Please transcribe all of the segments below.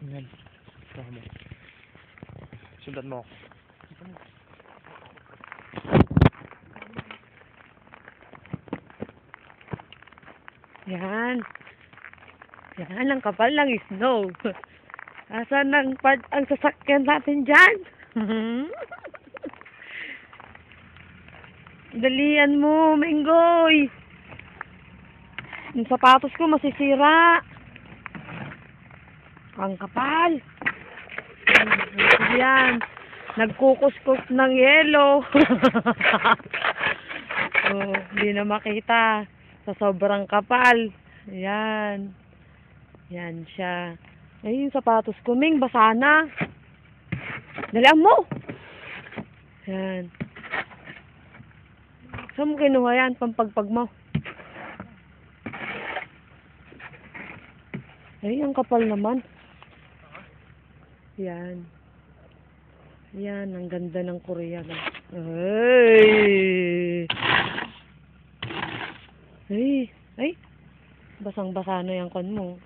Yan. Sundan mo. Yan. Yan, ang kapal ng snow. Asan ang sasakyan natin dyan? Dalian mo, Menggoy. Yung sapatos ko masisira. Ang kapal. Yan. Nagkukuskus ng yelo. Oh, hindi na makita. Sa sobrang kapal. Yan. Yan siya. Ay, yung sapatos ko, Ming, basa na. Dalian mo. Yan. Saan mo kinuha yan? Pampagpag mo. Ay, ang kapal naman. Yan. Yan, ang ganda ng Korea. Ay! Ay! Ay! Basang-basa na yung kon mo.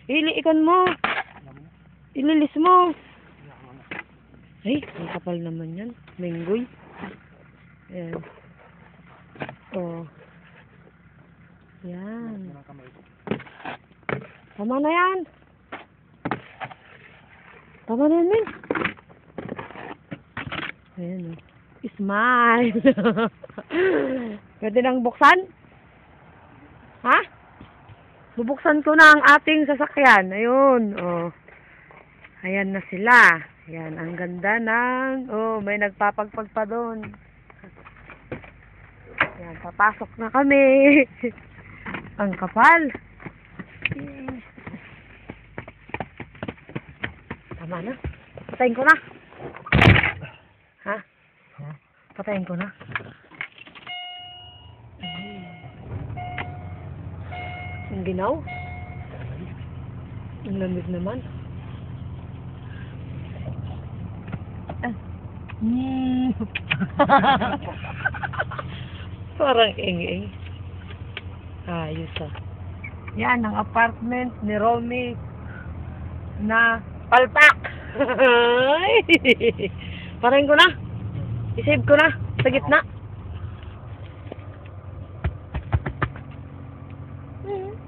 Iliikan mo! Ililis mo! Ay, ang kapal naman yan. Menggoy. Ayan. Oh. Yan. Tama na yan. Tama na yan, Ming. Ayan, oh. Smile. Pwede nang buksan? Ha? Bubuksan ko na ang ating sasakyan. Ayun, oh. Ayan na sila. Ayan, ang ganda ng... Oh, may nagpapagpag pa doon. Ayan, papasok na kami. Ang kapal. Tama na. Patayin ko na. Ha? Patayin ko na. Ang ginaw? Ang lamig naman. Parang ing-ing. Ayos ah. Yan ang apartment ni Romy na palpak. Parahin ko na. I-save ko na sa gitna.